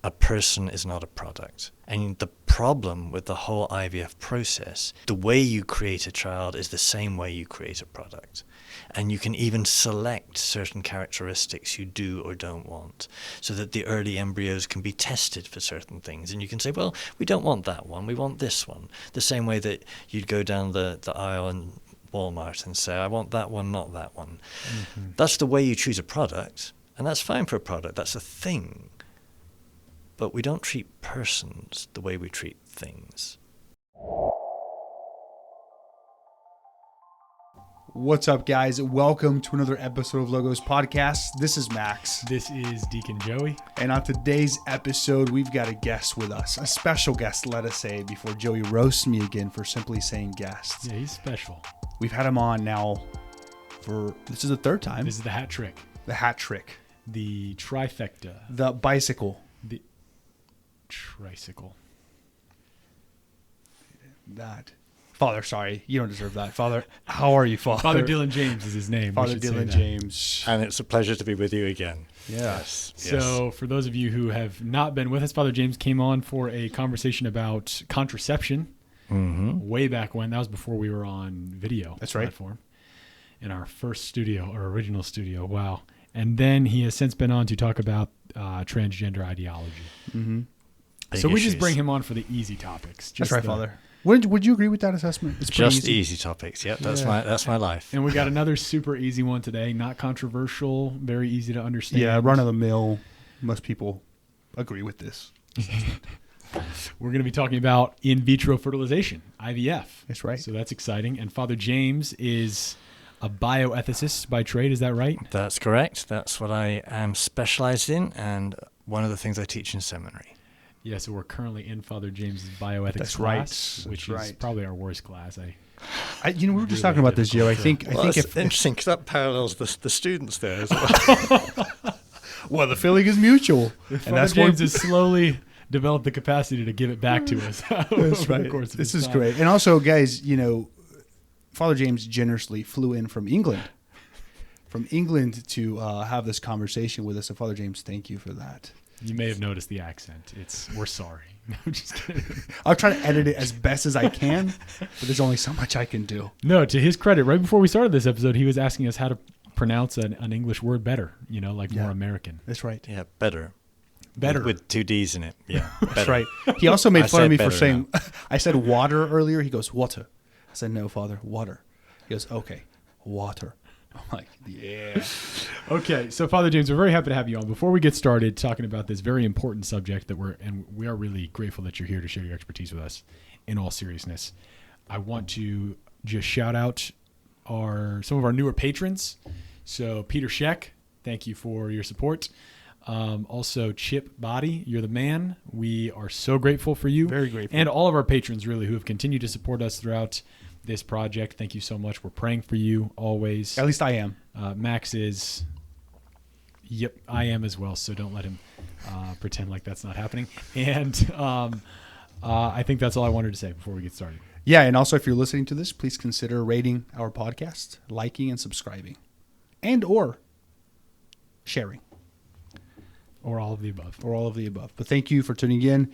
a person is not a product. And the problem with the whole IVF process, the way you create a child is the same way you create a product. And you can even select certain characteristics you do or don't want, so that the early embryos can be tested for certain things. And you can say, well, we don't want that one, we want this one. The same way that you'd go down the aisle in Walmart and say, I want that one, not that one. Mm-hmm. That's the way you choose a product, and that's fine for a product, that's a thing. But we don't treat persons the way we treat things. What's up, guys? Welcome to another episode of Logos Podcast. This is Max. This is Deacon Joey. And on today's episode, we've got a guest with us. A special guest, let us say, before Joey roasts me again for simply saying guest. Yeah, he's special. We've had him on now for, this is the third time. This is the hat trick. The hat trick. The trifecta. The bicycle. The tricycle. That. Father, sorry, you don't deserve that. Father, how are you, Father? Father Dylan James is his name. Father Dylan James. And it's a pleasure to be with you again. Yes. So for those of you who have not been with us, Father James came on for a conversation about contraception way back when. That was before we were on video. That's right. Platform. In our first studio, or original studio. Wow. And then he has since been on to talk about transgender ideology. Mm-hmm. So we just bring him on for the easy topics. That's right, Father. Would you agree with that assessment? It's just easy topics. Yep, that's my life. And we got another super easy one today. Not controversial, very easy to understand. Yeah, run of the mill. Most people agree with this. We're going to be talking about in vitro fertilization, IVF. That's right. So that's exciting. And Father James is a bioethicist by trade. Is that right? That's correct. That's what I am specialized in, and one of the things I teach in seminary. Yeah, so we're currently in Father James's bioethics class, which is probably our worst class. We were just talking about this, Joe. I think it's interesting because that parallels the students there as well. Well, the feeling is mutual, and Father James has slowly developed the capacity to give it back to us. That's right. This is great, and also, guys, Father James generously flew in from England, to have this conversation with us. So, Father James, thank you for that. You may have noticed the accent. We're sorry. No, I'm just kidding. I'll try to edit it as best as I can, but there's only so much I can do. No, to his credit, right before we started this episode, he was asking us how to pronounce an English word better, more American. That's right. Yeah, better. Better. With two D's in it. Yeah, that's right. He also made fun of me for saying, I said water earlier. He goes, water. I said, no, Father, water. He goes, okay, water. I'm like, yeah. Okay, so Father James, we're very happy to have you on. Before we get started talking about this very important subject we are really grateful that you're here to share your expertise with us in all seriousness, I want to just shout out some of our newer patrons. So Peter Scheck, thank you for your support. Also Chip Body, you're the man. We are so grateful for you. Very grateful. And all of our patrons really who have continued to support us throughout this project. Thank you so much. We're praying for you always. At least I am. Max is. Yep, I am as well. So don't let him pretend like that's not happening. And I think that's all I wanted to say before we get started. Yeah, and also if you're listening to this, please consider rating our podcast, liking and subscribing, and or sharing. Or all of the above. Or all of the above. But thank you for tuning in.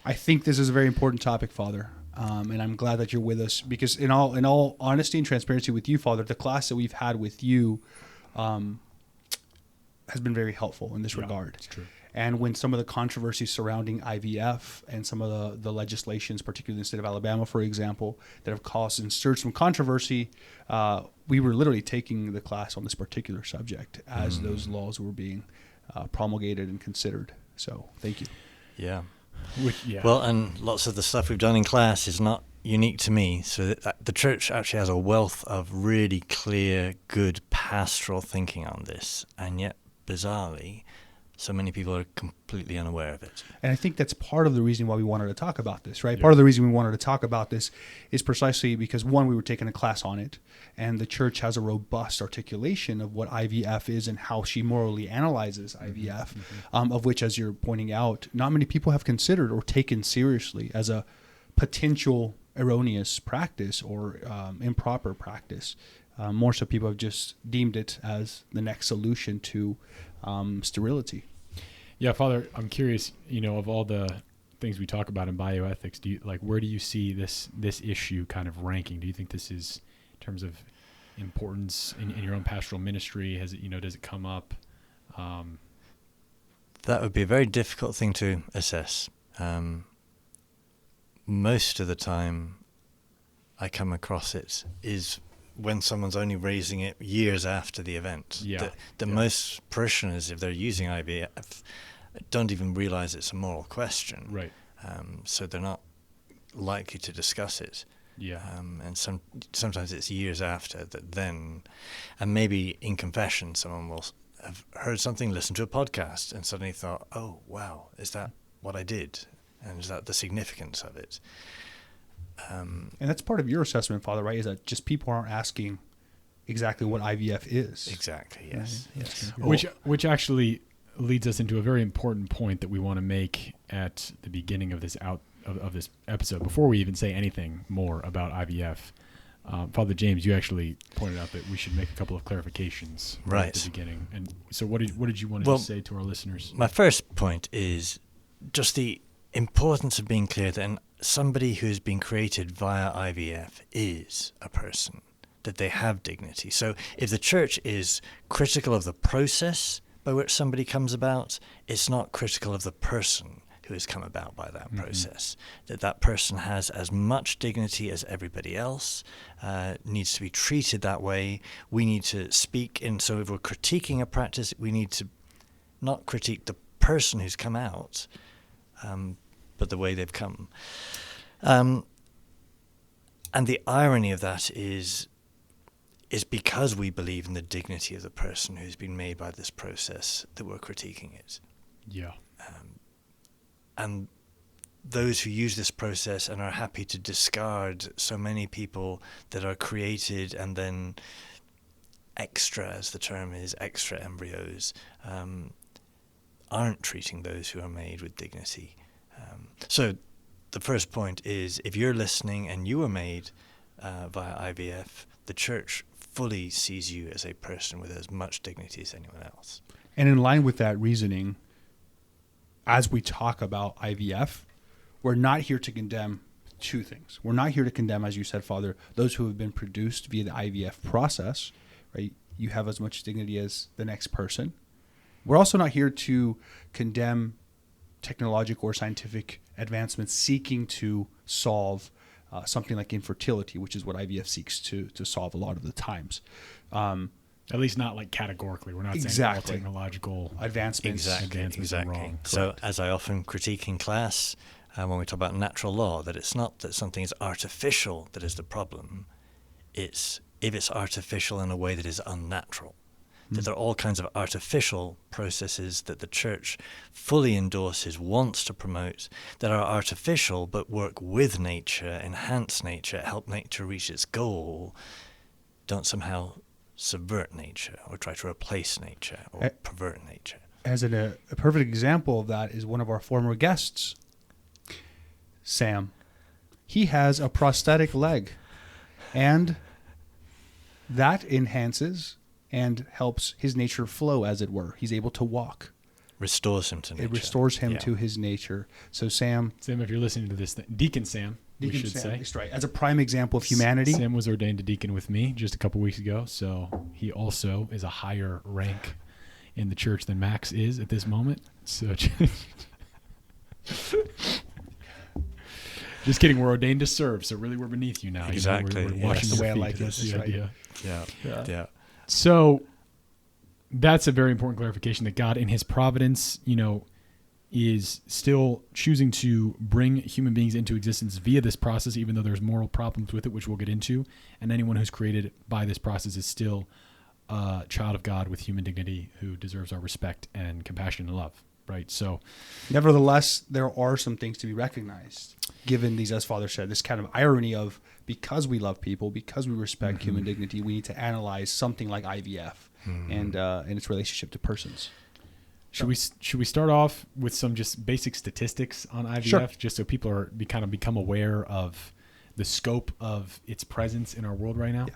I think this is a very important topic, Father. And I'm glad that you're with us because in all honesty and transparency with you, Father, the class that we've had with you has been very helpful in this regard. It's true. And when some of the controversies surrounding IVF and some of the legislations, particularly in the state of Alabama, for example, that have caused and stirred some controversy, we were literally taking the class on this particular subject as those laws were being promulgated and considered. So thank you. Yeah. Yeah. Well, and lots of the stuff we've done in class is not unique to me. So the church actually has a wealth of really clear, good pastoral thinking on this. And yet, bizarrely, so many people are completely unaware of it. And I think that's part of the reason why we wanted to talk about this, right? Yeah. Part of the reason we wanted to talk about this is precisely because, one, we were taking a class on it, and the church has a robust articulation of what IVF is and how she morally analyzes IVF, of which, as you're pointing out, not many people have considered or taken seriously as a potential erroneous practice or improper practice. More so people have just deemed it as the next solution to sterility. Yeah, Father, I'm curious, of all the things we talk about in bioethics, where do you see this issue kind of ranking? Do you think this is in terms of importance in your own pastoral ministry? Has it, does it come up? That would be a very difficult thing to assess. Most of the time I come across it is when someone's only raising it years after the event. Yeah. Most parishioners, if they're using IVF, don't even realize it's a moral question. Right. So they're not likely to discuss it. Yeah. And sometimes it's years after that then, and maybe in confession, someone will have heard something, listened to a podcast, and suddenly thought, oh, wow, is that what I did? And is that the significance of it? And that's part of your assessment, Father, right? Is that just people aren't asking exactly what IVF is. Exactly, yes. Yes. Which actually leads us into a very important point that we want to make at the beginning of this of this episode, before we even say anything more about IVF. Father James, you actually pointed out that we should make a couple of clarifications right at the beginning. And so what did you want to say to our listeners? My first point is just the importance of being clear that somebody who's been created via IVF is a person, that they have dignity. So if the church is critical of the process by which somebody comes about, it's not critical of the person who has come about by that process. That person has as much dignity as everybody else, needs to be treated that way. We need to speak in, so if we're critiquing a practice, we need to not critique the person who's come out, but the way they've come. And the irony of that is because we believe in the dignity of the person who's been made by this process that we're critiquing it. Yeah. And those who use this process and are happy to discard so many people that are created and then extra, as the term is, extra embryos, aren't treating those who are made with dignity. So the first point is, if you're listening and you were made via IVF, the church fully sees you as a person with as much dignity as anyone else. And in line with that reasoning, as we talk about IVF, we're not here to condemn two things. We're not here to condemn, as you said, Father, those who have been produced via the IVF process, right? You have as much dignity as the next person. We're also not here to condemn technological or scientific advancements seeking to solve something like infertility, which is what IVF seeks to solve a lot of the times. At least not like categorically. We're not saying all technological advancements are wrong. So as I often critique in class, when we talk about natural law, that it's not that something is artificial that is the problem. It's if it's artificial in a way that is unnatural. That there are all kinds of artificial processes that the church fully endorses, wants to promote, that are artificial but work with nature, enhance nature, help nature reach its goal, don't somehow subvert nature or try to replace nature or pervert nature. As a perfect example of that is one of our former guests, Sam. He has a prosthetic leg, and that enhances and helps his nature flow, as it were. He's able to walk. Restores him to nature. It restores him to his nature. So Sam, if you're listening to this, Deacon Sam, we should Sam, say. that's right. As a prime example of humanity. Sam was ordained a deacon with me just a couple weeks ago, so he also is a higher rank in the church than Max is at this moment. So just kidding. We're ordained to serve, so really we're beneath you now. Exactly. We're washing the way I feet. like it. That's the idea. Yeah. So that's a very important clarification, that God in his providence, is still choosing to bring human beings into existence via this process, even though there's moral problems with it, which we'll get into. And anyone who's created by this process is still a child of God with human dignity who deserves our respect and compassion and love. Right. So nevertheless, there are some things to be recognized, given these, as Father said, this kind of irony of, because we love people, because we respect human dignity, we need to analyze something like IVF and its relationship to persons. Should we start off with some just basic statistics on IVF, just so people become aware of the scope of its presence in our world right now? Yeah.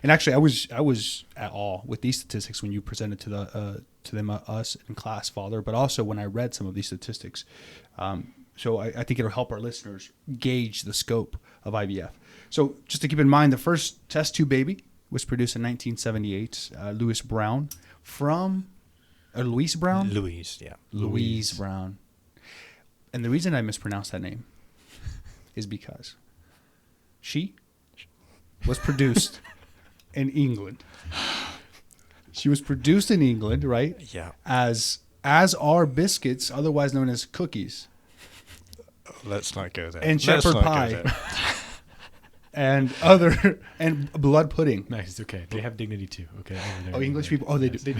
And actually, I was at awe with these statistics when you presented to them us in class, Father, but also when I read some of these statistics. So I think it'll help our listeners gauge the scope of IVF. So just to keep in mind, the first test tube baby was produced in 1978. Louise Brown. Louise, yeah. Louise Brown. And the reason I mispronounced that name is because she was produced in England. She was produced in England, right? Yeah. As are biscuits, otherwise known as cookies. Let's not go there. And shepherd pie. And blood pudding. Max, it's okay. They have dignity too. Okay. Oh, English people. Oh, they do. They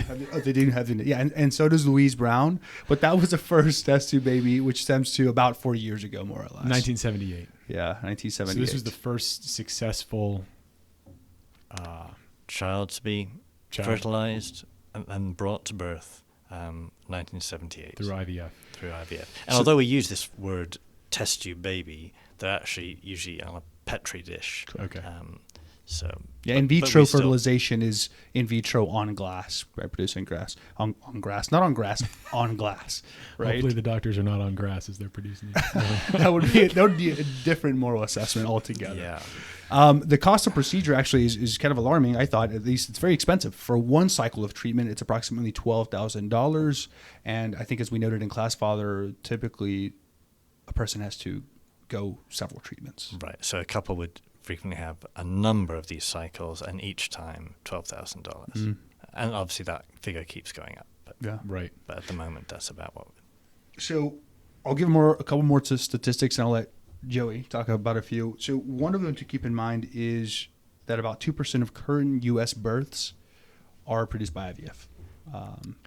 do have dignity. Yeah, and so does Louise Brown. But that was the first test tube baby, which stems to about 40 years ago, more or less. 1978. Yeah, 1978. So this was the first successful child to be fertilized and brought to birth, 1978. Through IVF. And although we use this word test tube baby, they're actually usually on a Petri dish. Okay. In vitro fertilization is in vitro on glass, right? Producing grass on grass, not on grass, on glass, right? Hopefully the doctors are not on grass as they're producing it. that would be a different moral assessment altogether. Yeah. The cost of procedure actually is kind of alarming. I thought, at least, it's very expensive for one cycle of treatment. It's approximately $12,000, and I think, as we noted in class, Father, typically a person has to go several treatments. Right. So a couple would frequently have a number of these cycles, and each time $12,000. Mm. And obviously that figure keeps going up. But, Yeah. Right. But at the moment, that's about what. So I'll give a couple more statistics, and I'll let Joey talk about a few. So one of them to keep in mind is that about 2% of current U.S. births are produced by IVF.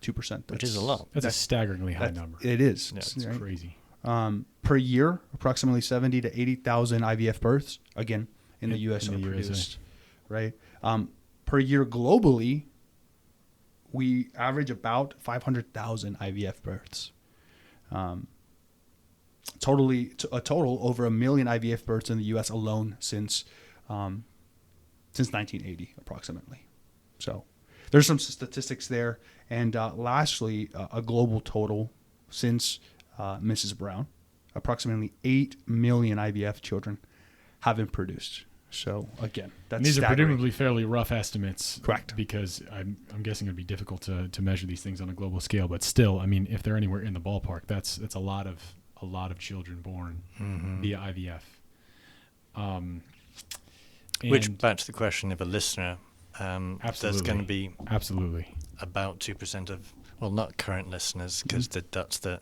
2%. Which is a lot. That's a staggeringly high number. It is. Yeah, it's crazy. Per year, approximately 70 to 80,000 IVF births, again, in the U.S. are produced, right? Per year globally, we average about 500,000 IVF births. A total over 1 million IVF births in the U.S. alone since 1980, approximately. So there's some statistics there. And lastly, a global total since Mrs. Brown, approximately 8 million IVF children have been produced. So again, that's these staggering. are presumably fairly rough estimates. Correct. Because I'm guessing it'd be difficult to measure these things on a global scale. But still, I mean, if they're anywhere in the ballpark, that's a lot of children born via IVF. Which, back to the question of a listener, there's going to be absolutely about 2% of, well, not current listeners, because that's the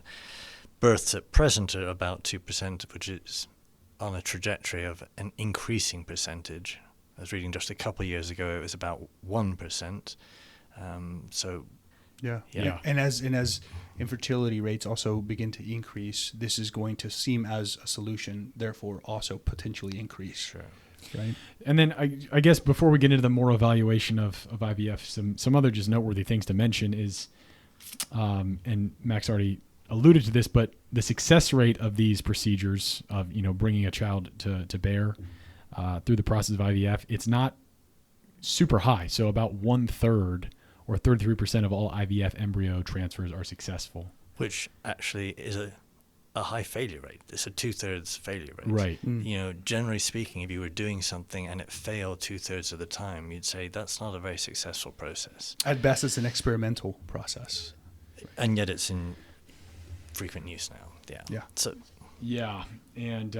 births at present are about 2%, which is on a trajectory of an increasing percentage. I was reading just a couple of years ago, it was about 1%. Yeah. And as infertility rates also begin to increase, this is going to seem as a solution, therefore also potentially increase. Sure. Right. And then I guess before we get into the moral evaluation of IVF, some other just noteworthy things to mention is, and Max already alluded to this, but the success rate of these procedures of, bringing a child to bear through the process of IVF, it's not super high. So about 1/3 or 33% of all IVF embryo transfers are successful. Which actually is a high failure rate. It's a 2/3 failure rate. Right. Generally speaking, if you were doing something and it failed 2/3 of the time, you'd say that's not a very successful process. At best, it's an experimental process. And yet it's in frequent use now. Yeah. So. Yeah. And,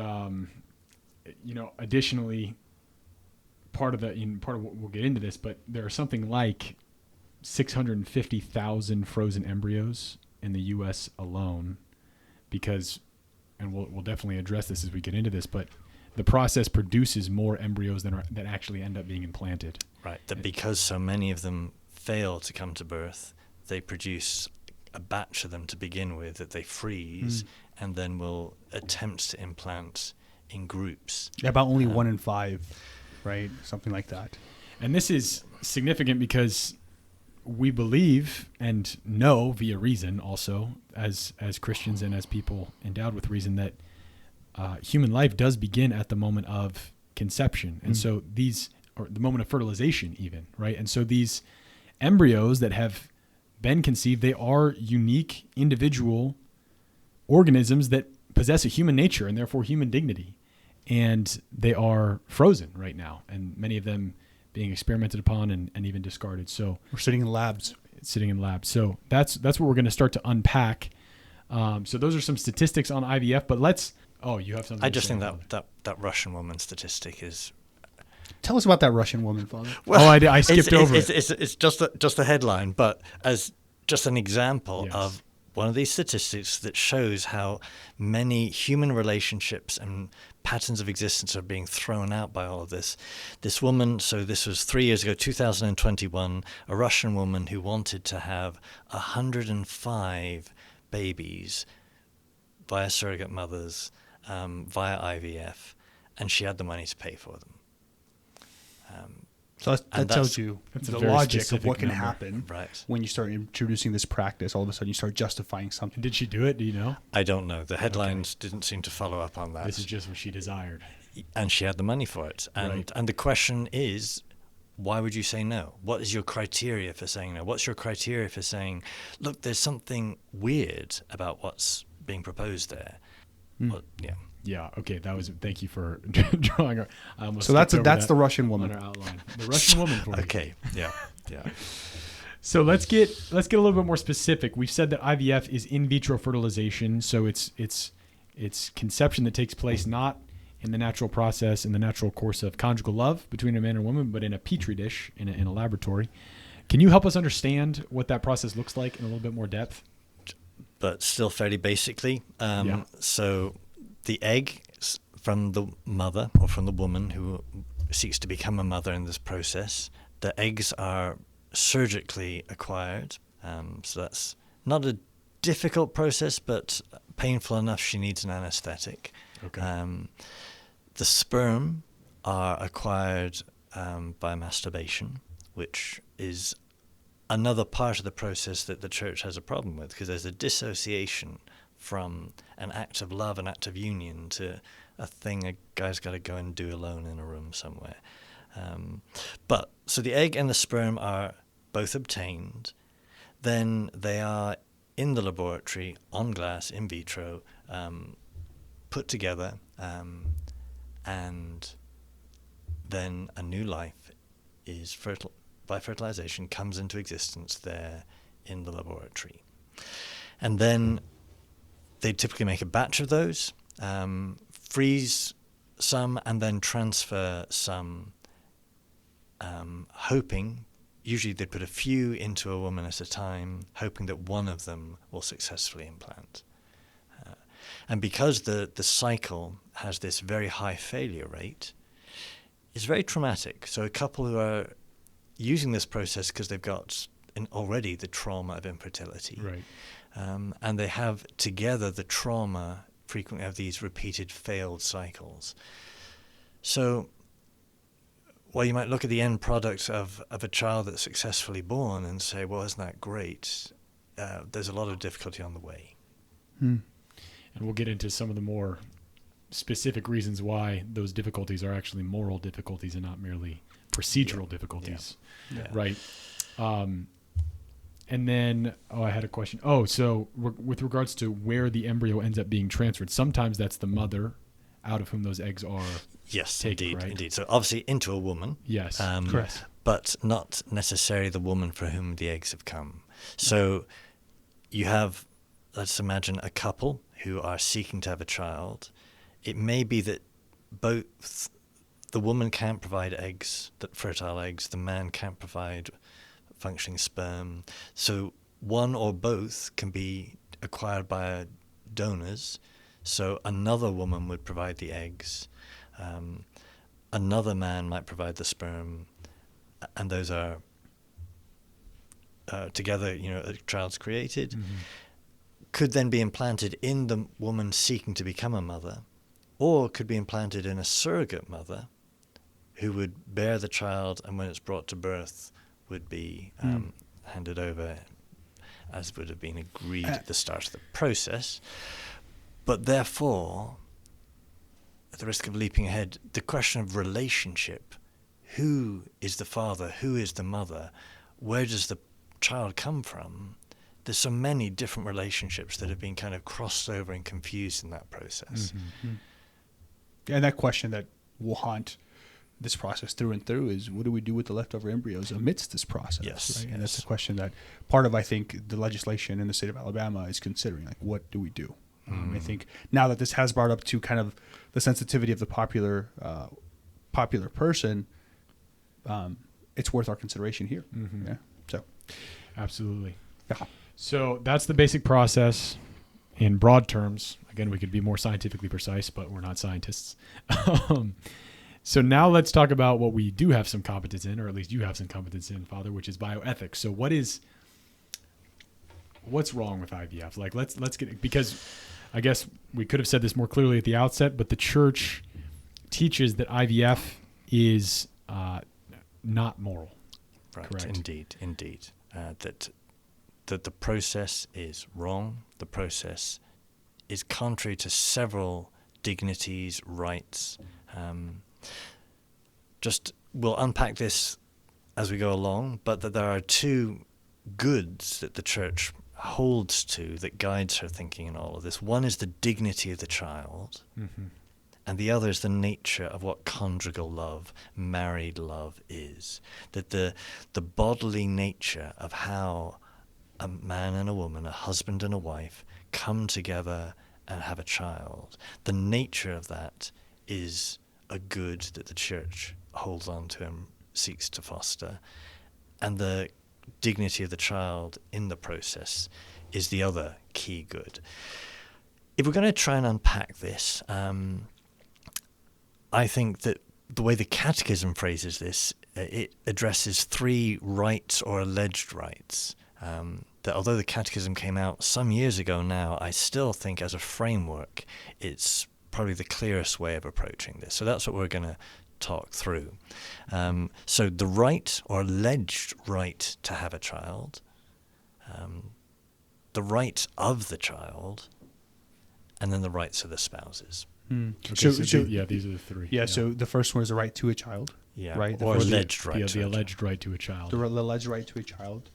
additionally, part of what we'll get into this, but there are something like 650,000 frozen embryos in the U.S. alone, because, and we'll definitely address this as we get into this, but the process produces more embryos that actually end up being implanted. Right. That because so many of them fail to come to birth, they produce a batch of them to begin with that they freeze and then will attempt to implant in groups. Yeah, about only 1 in 5, right? Something like that. And this is significant because we believe and know via reason also, as Christians and as people endowed with reason, that human life does begin at the moment of conception. And so these or the moment of fertilization even, right? And so these embryos that have been conceived, they are unique individual organisms that possess a human nature and therefore human dignity. And they are frozen right now, and many of them being experimented upon and even discarded. So we're sitting in labs. So that's what we're going to start to unpack. So those are some statistics on IVF, but you have something. I just think that Russian woman statistic is. Tell us about that Russian woman, Father. Well, I skipped over it. It's just a headline, but as just an example Yes. of one of these statistics that shows how many human relationships and patterns of existence are being thrown out by all of this. This woman, so this was 3 years ago, 2021, a Russian woman who wanted to have 105 babies via surrogate mothers, via IVF, and she had the money to pay for them. So that tells you that's a the very logic of specific what can number. happen Right. when you start introducing this practice. All of a sudden, you start justifying something. Did she do it? Do you know? I don't know. The headlines didn't seem to follow up on that. This is just what she desired. And she had the money for it. And the question is, why would you say no? What is your criteria for saying no? What's your criteria for saying, look, there's something weird about what's being proposed there? Well, yeah. Yeah. Okay. Thank you for drawing. So that's the Russian woman. On our outline. The Russian woman for you. Okay. Yeah. Yeah. So let's get a little bit more specific. We've said that IVF is in vitro fertilization. So it's conception that takes place not in the natural process, in the natural course of conjugal love between a man and a woman, but in a petri dish, in a laboratory. Can you help us understand what that process looks like in a little bit more depth? But still fairly basically. So the egg from the mother or from the woman who seeks to become a mother in this process, the eggs are surgically acquired. So that's not a difficult process, but painful enough she needs an anesthetic. Okay. The sperm are acquired by masturbation, which is another part of the process that the church has a problem with, because there's a dissociation from an act of love, an act of union, to a thing a guy's got to go and do alone in a room somewhere. So the egg and the sperm are both obtained. Then they are in the laboratory, on glass, in vitro, put together, and then a new life is by fertilization comes into existence there in the laboratory. And then they typically make a batch of those, freeze some, and then transfer some, hoping, usually they put a few into a woman at a time, hoping that one of them will successfully implant. And because the cycle has this very high failure rate, it's very traumatic. So a couple who are using this process because they've got already the trauma of infertility, Right. And they have together the trauma frequently of these repeated failed cycles. So while you might look at the end product of a child that's successfully born and say, well, isn't that great? There's a lot of difficulty on the way. And we'll get into some of the more specific reasons why those difficulties are actually moral difficulties and not merely procedural difficulties. Yeah. Right. And then, I had a question. So with regards to where the embryo ends up being transferred, sometimes that's the mother out of whom those eggs are. Yes, taken, right? indeed. So obviously into a woman. Yes. Correct. But not necessarily the woman for whom the eggs have come. So you have, let's imagine, a couple who are seeking to have a child. It may be that both the woman can't provide eggs, that fertile eggs, the man can't provide functioning sperm. So one or both can be acquired by donors. So another woman would provide the eggs. Another man might provide the sperm, and those are together, a child's created. Mm-hmm. Could then be implanted in the woman seeking to become a mother, or could be implanted in a surrogate mother who would bear the child, and when it's brought to birth would be handed over as would have been agreed at the start of the process. But therefore, at the risk of leaping ahead, the question of relationship, who is the father, who is the mother, where does the child come from, there's so many different relationships that have been kind of crossed over and confused in that process. Mm-hmm. And that question that will haunt this process through and through is, what do we do with the leftover embryos amidst this process? Yes, right? And yes. that's a question that part of, I think, the legislation in the state of Alabama is considering, like, what do we do? I think now that this has brought up to kind of the sensitivity of the popular person, it's worth our consideration here. Mm-hmm. Yeah. So, Absolutely. yeah. So that's the basic process in broad terms. Again, we could be more scientifically precise, but we're not scientists. So now let's talk about what we do have some competence in, or at least you have some competence in, Father, which is bioethics. So what's wrong with IVF? Like, let's get it, because I guess we could have said this more clearly at the outset, but the church teaches that IVF is not moral. Right, Correct. Indeed. That the process is wrong. The process is contrary to several dignities, rights. We'll unpack this as we go along, but that there are two goods that the church holds to that guides her thinking in all of this. One is the dignity of the child, and the other is the nature of what conjugal love, married love is. That the bodily nature of how a man and a woman, a husband and a wife, come together and have a child, the nature of that is a good that the church holds on to and seeks to foster. And the dignity of the child in the process is the other key good. If we're going to try and unpack this, I think that the way the Catechism phrases this, it addresses three rights or alleged rights. That although the Catechism came out some years ago now, I still think as a framework, it's probably the clearest way of approaching this. So that's what we're going to talk through. So the right or alleged right to have a child, the rights of the child, and then the rights of the spouses. Okay, So these are the three. Yeah, so the first one is the right to a child. Yeah, right? or alleged right. The alleged right to a child. The alleged right to a child,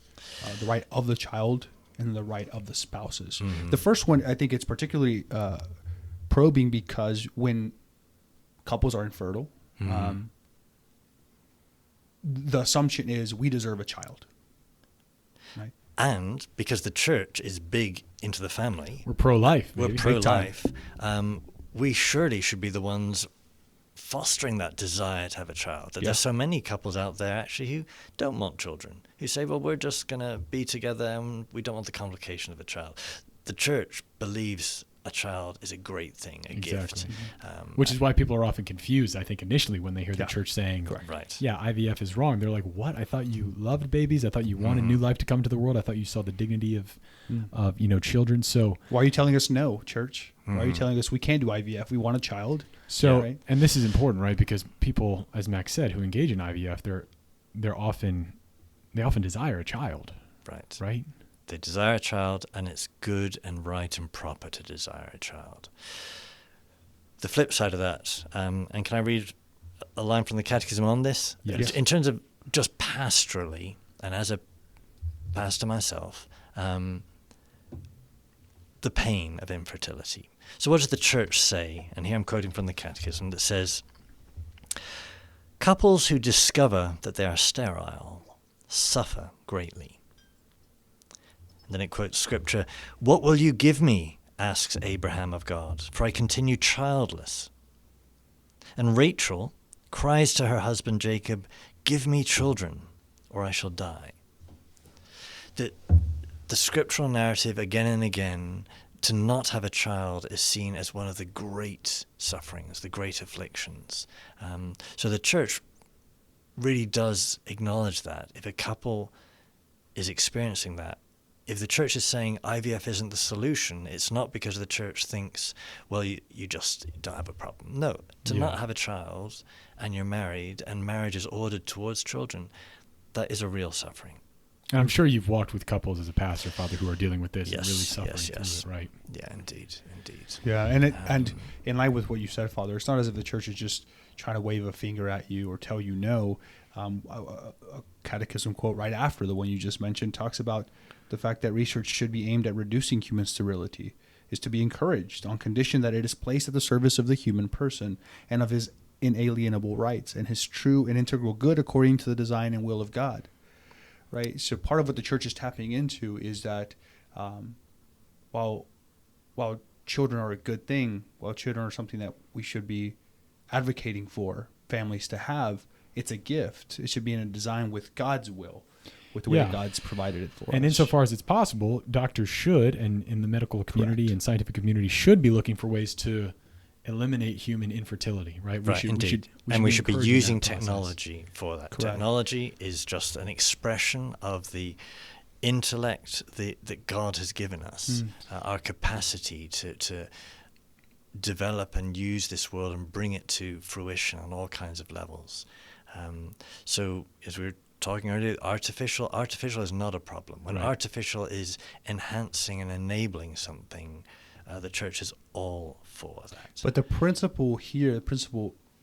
the right of the child, and the right of the spouses. Mm-hmm. The first one, I think it's particularly probing because when couples are infertile, the assumption is we deserve a child. Right? And because the church is big into the family, We're pro-life. we're baby. pro-life, we surely should be the ones fostering that desire to have a child. That there's so many couples out there actually who don't want children, who say, well, we're just going to be together and we don't want the complication of a child. The church believes a child is a great thing, a gift. Which is why people are often confused, I think, initially when they hear the Yeah. church saying, Right. yeah, IVF is wrong. They're like, what? I thought you loved babies. I thought you wanted new life to come to the world. I thought you saw the dignity of children. So Why are you telling us no, church? Why are you telling us we can't do IVF? We want a child. So, and this is important, right? Because people, as Max said, who engage in IVF, they often desire a child, Right. right? They desire a child, and it's good and right and proper to desire a child. The flip side of that, and can I read a line from the Catechism on this? Yes. In terms of just pastorally, and as a pastor myself, the pain of infertility. So what does the church say? And here I'm quoting from the Catechism that says, couples who discover that they are sterile suffer greatly. And then it quotes scripture, what will you give me, asks Abraham of God, for I continue childless. And Rachel cries to her husband Jacob, give me children, or I shall die. The scriptural narrative again and again, to not have a child is seen as one of the great sufferings, the great afflictions. So the church really does acknowledge that. If a couple is experiencing that, if the church is saying IVF isn't the solution, it's not because the church thinks, well, you just don't have a problem. No, to not have a child and you're married and marriage is ordered towards children, that is a real suffering. And I'm sure you've walked with couples as a pastor, Father, who are dealing with this and really Yes, suffering yes. through it, right? Yeah, indeed. Yeah, and in line with what you said, Father, it's not as if the church is just trying to wave a finger at you or tell you no. A catechism quote right after the one you just mentioned talks about the fact that research should be aimed at reducing human sterility, is to be encouraged on condition that it is placed at the service of the human person and of his inalienable rights and his true and integral good according to the design and will of God. Right? So part of what the church is tapping into is that while children are a good thing, while children are something that we should be advocating for families to have, it's a gift. It should be in a design with God's will, with the way God's provided it for us. And insofar as it's possible, doctors should, and in the medical community and scientific community, should be looking for ways to eliminate human infertility, right? Indeed. We should be using technology for that. Correct. Technology is just an expression of the intellect that God has given us, our capacity to develop and use this world and bring it to fruition on all kinds of levels. So as we were talking earlier, artificial is not a problem. When artificial is enhancing and enabling something, the church is all for that. But the principle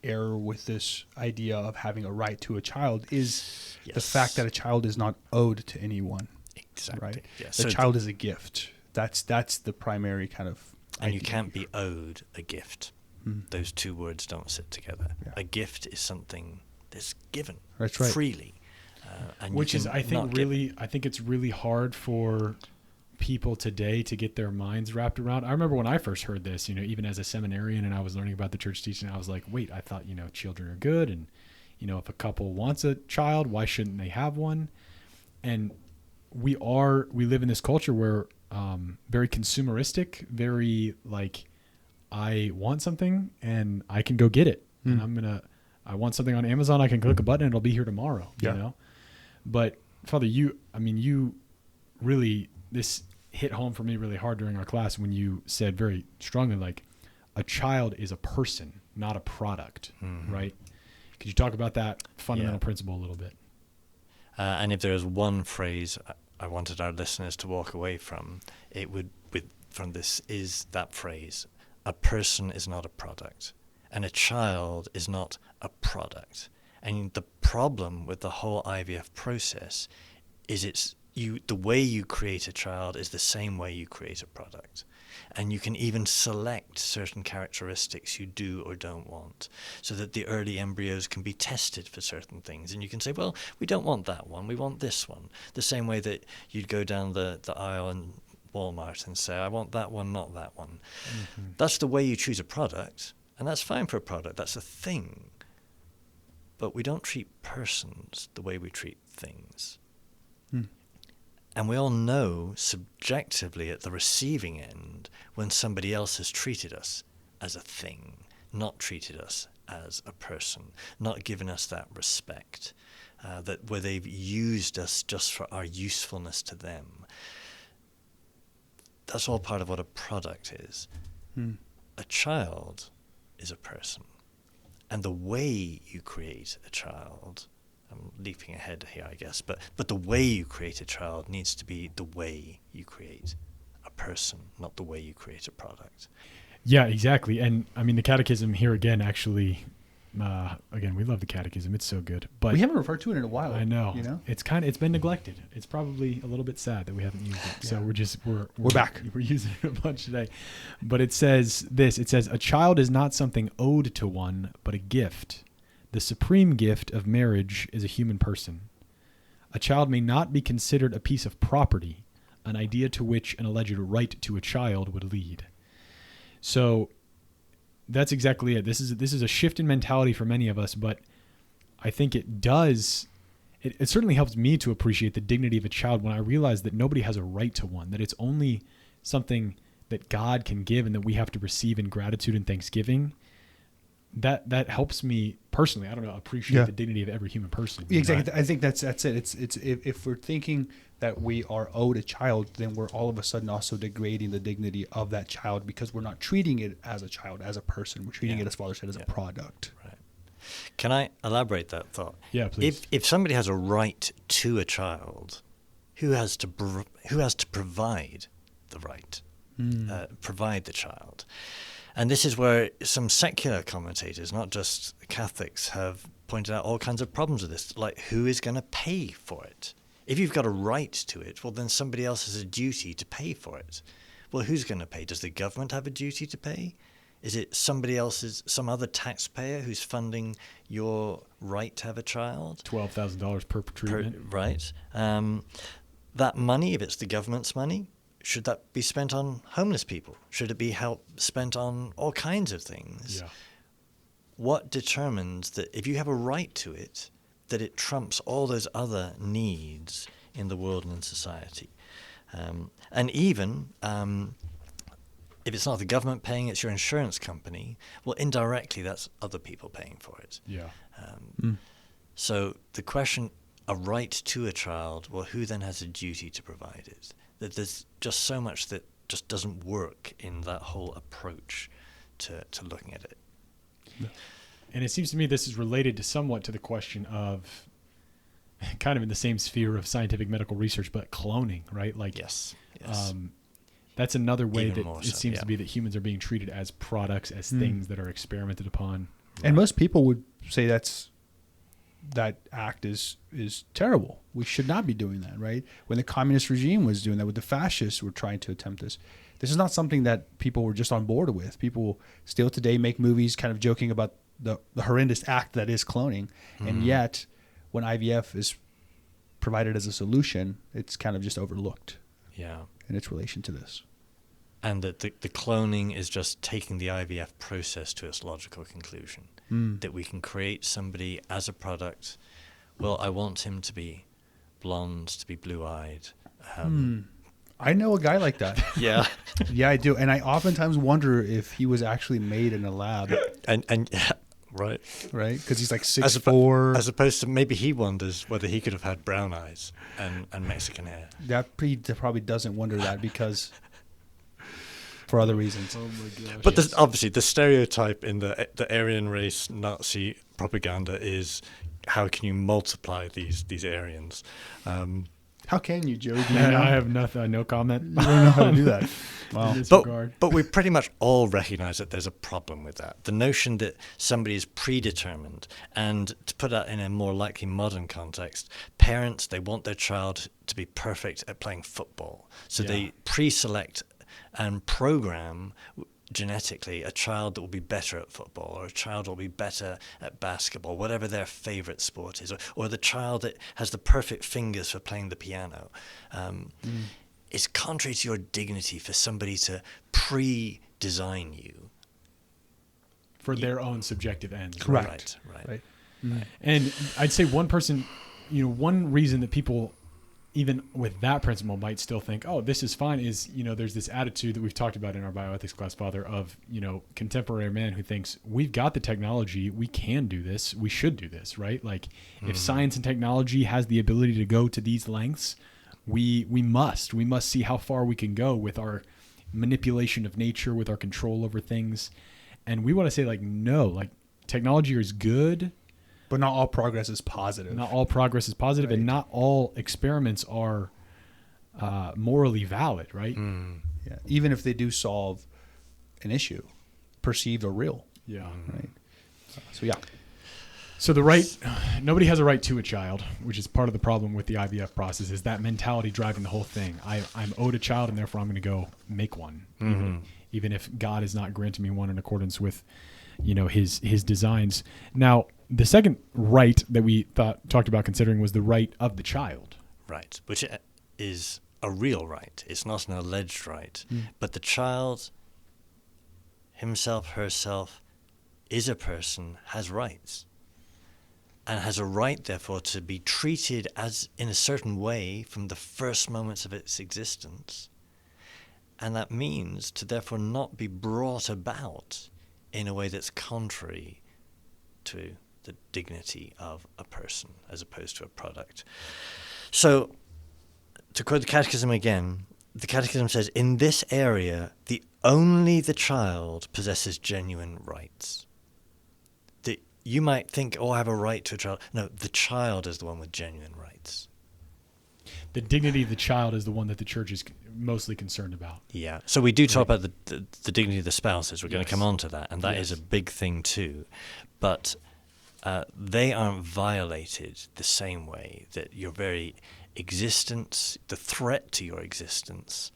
error with this idea of having a right to a child is the fact that a child is not owed to anyone. Exactly. Right? Yes. The child is a gift. That's the primary kind of And idea. you can't be owed a gift. Those two words don't sit together. Yeah. A gift is something that's given That's right. freely. And Which is, I think, really... I think it's really hard for people today to get their minds wrapped around. I remember when I first heard this, even as a seminarian and I was learning about the church teaching, I was like, wait, I thought, children are good. And, if a couple wants a child, why shouldn't they have one? And we live in this culture where very consumeristic, very like, I want something and I can go get it. And I want something on Amazon, I can click a button and it'll be here tomorrow, you know? But Father, you really, this hit home for me really hard during our class when you said very strongly, like, a child is a person, not a product, right? Could you talk about that fundamental principle a little bit? And if there's one phrase I wanted our listeners to walk away from, from this is that phrase: a person is not a product, and a child is not a product. And the problem with the whole IVF process is the way you create a child is the same way you create a product. And you can even select certain characteristics you do or don't want, so that the early embryos can be tested for certain things. And you can say, well, we don't want that one, we want this one. The same way that you'd go down the aisle in Walmart and say, I want that one, not that one. That's the way you choose a product, and that's fine for a product, that's a thing. But we don't treat persons the way we treat things. And we all know subjectively at the receiving end when somebody else has treated us as a thing, not treated us as a person, not given us that respect, where they've used us just for our usefulness to them. That's all part of what a product is. A child is a person. And the way you create a child, I'm leaping ahead here, I guess, but the way you create a child needs to be the way you create a person, not the way you create a product. Yeah, exactly. And I mean, the catechism here again, actually, again, we love the catechism. It's so good. But we haven't referred to it in a while. I know. It's been neglected. It's probably a little bit sad that we haven't used it. So we're back. We're using it a bunch today. But it says this, a child is not something owed to one, but a gift. The supreme gift of marriage is a human person. A child may not be considered a piece of property, an idea to which an alleged right to a child would lead. So that's exactly it. This is a shift in mentality for many of us, but I think it certainly helps me to appreciate the dignity of a child when I realize that nobody has a right to one, that it's only something that God can give and that we have to receive in gratitude and thanksgiving. That helps me personally, appreciate the dignity of every human person. Exactly. Right? I think that's it. It's if we're thinking that we are owed a child, then we're all of a sudden also degrading the dignity of that child because we're not treating it as a child, as a person. We're treating it, as Father said, as a product. Right. Can I elaborate that thought? Yeah, please. If somebody has a right to a child, who has to provide the right, provide the child? And this is where some secular commentators, not just Catholics, have pointed out all kinds of problems with this, like who is going to pay for it? If you've got a right to it, well, then somebody else has a duty to pay for it. Well, who's going to pay? Does the government have a duty to pay? Is it somebody else's, some other taxpayer who's funding your right to have a child? $12,000 per treatment. Right. That money, if it's the government's money, should that be spent on homeless people? Should it be spent on all kinds of things? Yeah. What determines that if you have a right to it, that it trumps all those other needs in the world and in society? And even if it's not the government paying, it's your insurance company, well, indirectly, that's other people paying for it. Yeah. So the question, a right to a child, well, who then has a duty to provide it? That there's just so much that just doesn't work in that whole approach to looking at it. And it seems to me this is related to somewhat to the question of kind of in the same sphere of scientific medical research, but cloning, right? Like, Yes. That's another way Even that more it so, seems yeah. to be that humans are being treated as products, as things that are experimented upon. And most people would say that act is terrible. We should not be doing that, right? When the communist regime was doing that, when the fascists were trying to attempt this is not something that people were just on board with. People still today make movies kind of joking about the horrendous act that is cloning. And yet, when IVF is provided as a solution, it's kind of just overlooked Yeah. in its relation to this. And that the cloning is just taking the IVF process to its logical conclusion. That we can create somebody as a product. Well, I want him to be blonde, to be blue-eyed. I know a guy like that. Yeah. Yeah, I do. And I oftentimes wonder if he was actually made in a lab, and yeah, right. right? Because he's like As 6'4". As opposed to maybe he wonders whether he could have had brown eyes and Mexican hair. He probably doesn't wonder that because for other reasons. Oh my gosh. But there's obviously the stereotype in the Aryan race Nazi propaganda is how can you multiply these Aryans? How can you, Joe? Do you Man, know? I have no comment. You don't know how to do that. Wow. In this regard. But we pretty much all recognize that there's a problem with that. The notion that somebody is predetermined, and to put that in a more likely modern context, parents, they want their child to be perfect at playing football. So they pre-select and program genetically a child that will be better at football, or a child that will be better at basketball, whatever their favorite sport is, or the child that has the perfect fingers for playing the piano. It's contrary to your dignity for somebody to pre-design you. For their own subjective ends. Correct. Right. And I'd say one reason that people, even with that principle, might still think, oh, this is fine, is, there's this attitude that we've talked about in our bioethics class, Father, of, contemporary man who thinks we've got the technology, we can do this, we should do this, right? Like, if science and technology has the ability to go to these lengths, we must see how far we can go with our manipulation of nature, with our control over things. And we want to say, like, no, like, technology is good, But not all progress is positive. not all progress is positive, Right. and not all experiments are morally valid, right? Yeah. Even if they do solve an issue, perceived or real. Yeah. Right. So yeah. So nobody has a right to a child, which is part of the problem with the IVF process, is that mentality driving the whole thing. I'm owed a child, and therefore I'm going to go make one, even if God is not granting me one in accordance with, his designs. Now, the second right that we talked about considering was the right of the child. Right, which is a real right. It's not an alleged right. But the child himself, herself, is a person, has rights, and has a right, therefore, to be treated as in a certain way from the first moments of its existence. And that means to therefore not be brought about in a way that's contrary to the dignity of a person as opposed to a product. So, to quote the Catechism again, the Catechism says, in this area, only the child possesses genuine rights. You might think, I have a right to a child. No, the child is the one with genuine rights. The dignity of the child is the one that the church is mostly concerned about. Yeah. So we do talk about the dignity of the spouses. We're going to Yes. come on to that, and that is a big thing too. But they aren't violated the same way that your very existence, the threat to your existence,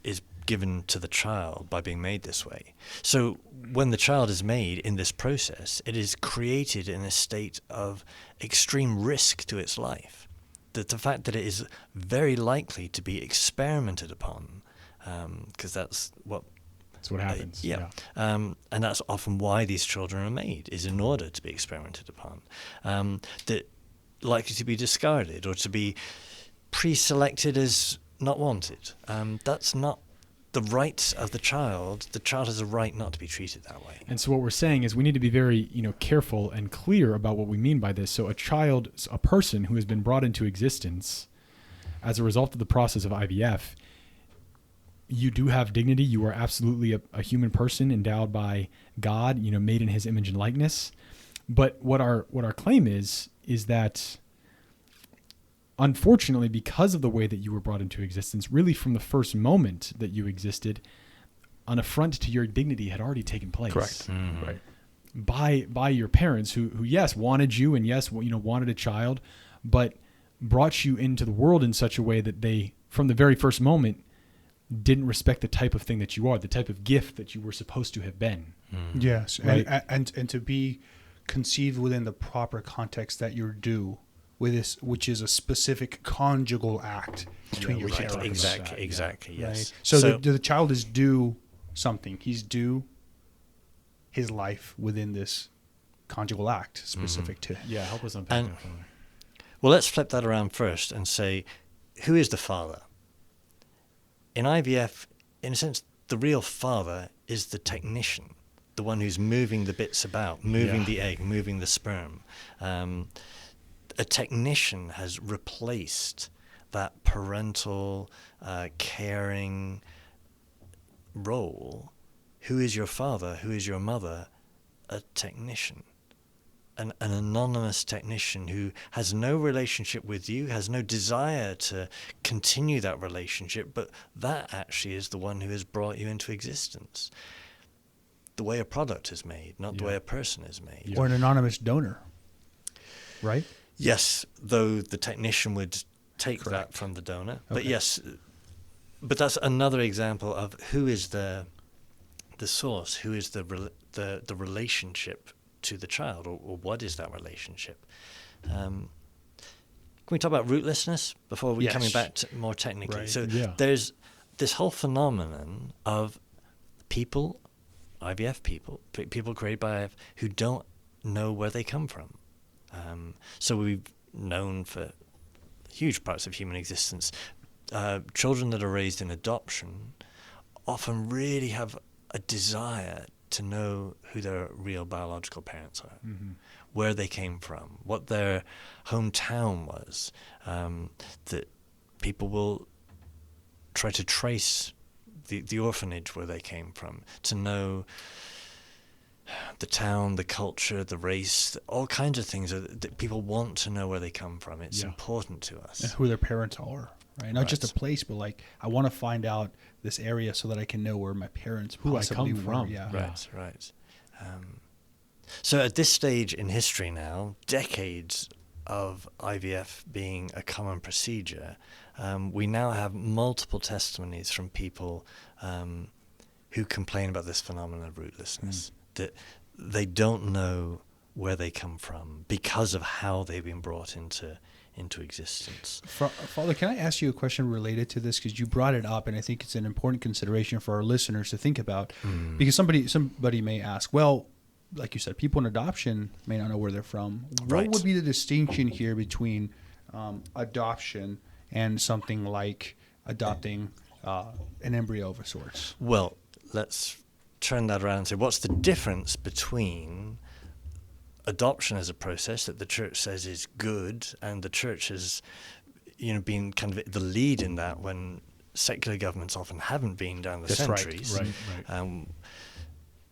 is given to the child by being made this way. So when the child is made in this process, it is created in a state of extreme risk to its life. The fact that it is very likely to be experimented upon, because that's what happens. and that's often why these children are made, is in order to be experimented upon. That likely to be discarded or to be pre-selected as not wanted. That's not the rights of the child. The child has a right not to be treated that way. And so what we're saying is we need to be very, careful and clear about what we mean by this. So a person who has been brought into existence as a result of the process of IVF, you do have dignity. You are absolutely a human person endowed by God, made in his image and likeness. But what our claim is that unfortunately, because of the way that you were brought into existence, really from the first moment that you existed, an affront to your dignity had already taken place. Correct. Mm-hmm. Right. By your parents who yes, wanted you and yes, wanted a child, but brought you into the world in such a way that they, from the very first moment, didn't respect the type of thing that you are, the type of gift that you were supposed to have been. Mm-hmm. Yes. Right. And to be conceived within the proper context that you're due with this, which is a specific conjugal act between your Right, parents. exactly, yes. Right? So the child is due something. He's due his life within this conjugal act specific to him. Yeah, help us unpack And- that further. Well, let's flip that around first and say, who is the father? In IVF, in a sense, the real father is the technician, the one who's moving the bits about, moving the egg, moving the sperm. A technician has replaced that parental, caring role. Who is your father? Who is your mother? A technician. An anonymous technician who has no relationship with you, has no desire to continue that relationship, but that actually is the one who has brought you into existence. The way a product is made, not the way a person is made. Or an anonymous donor, right? Yes, though the technician would take that from the donor. But Okay. yes, but that's another example of who is the source, who is the relationship to the child, or what is that relationship? Can we talk about rootlessness before we coming back to more technically? Right. So Yeah. there's this whole phenomenon of people, IVF people created by IVF, who don't know where they come from. So we've known for huge parts of human existence, children that are raised in adoption often really have a desire to know who their real biological parents are, where they came from, what their hometown was, that people will try to trace the orphanage where they came from, to know the town, the culture, the race, all kinds of things that people want to know where they come from. It's important to us. And who their parents are, right? Not just a place, but like, I want to find out this area so that I can know where my parents Who I possibly come were. from. Yeah. Right. So at this stage in history now, decades of IVF being a common procedure, we now have multiple testimonies from people who complain about this phenomenon of rootlessness, that they don't know where they come from because of how they've been brought into existence. Father, can I ask you a question related to this? Because you brought it up, and I think it's an important consideration for our listeners to think about. Because somebody may ask, well, like you said, people in adoption may not know where they're from. Right. What would be the distinction here between adoption and something like adopting an embryo of a sort? Well, let's turn that around and say, what's the difference between adoption as a process that the church says is good, and the church has, been kind of the lead in that when secular governments often haven't been down the That's right. centuries. Right.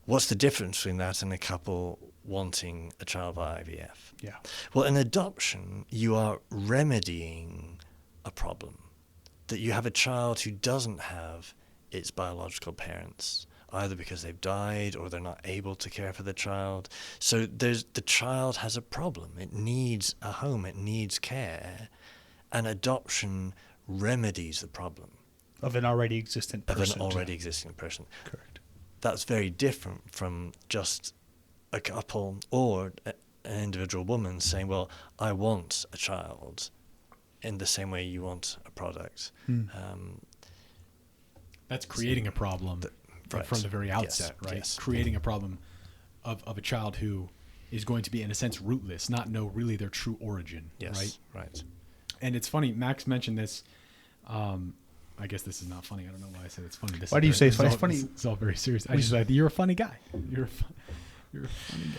What's the difference between that and a couple wanting a child by IVF? Yeah. Well, in adoption, you are remedying a problem. That you have a child who doesn't have its biological parents, either because they've died or they're not able to care for the child. So the child has a problem. It needs a home. It needs care. And adoption remedies the problem. Of an already existent person. Of an already existing person. Correct. That's very different from just a couple or an individual woman saying, well, I want a child in the same way you want a product. That's creating a problem right. from the very outset, Yes, right? yes. Creating a problem of a child who is going to be, in a sense, rootless, not know really their true origin, Yes, right? right. And it's funny, Max mentioned this. I guess this is not funny. I don't know why I said it's funny. Why do you say it's funny? It's funny. It's all very serious. I just like, you're a funny guy. You're a funny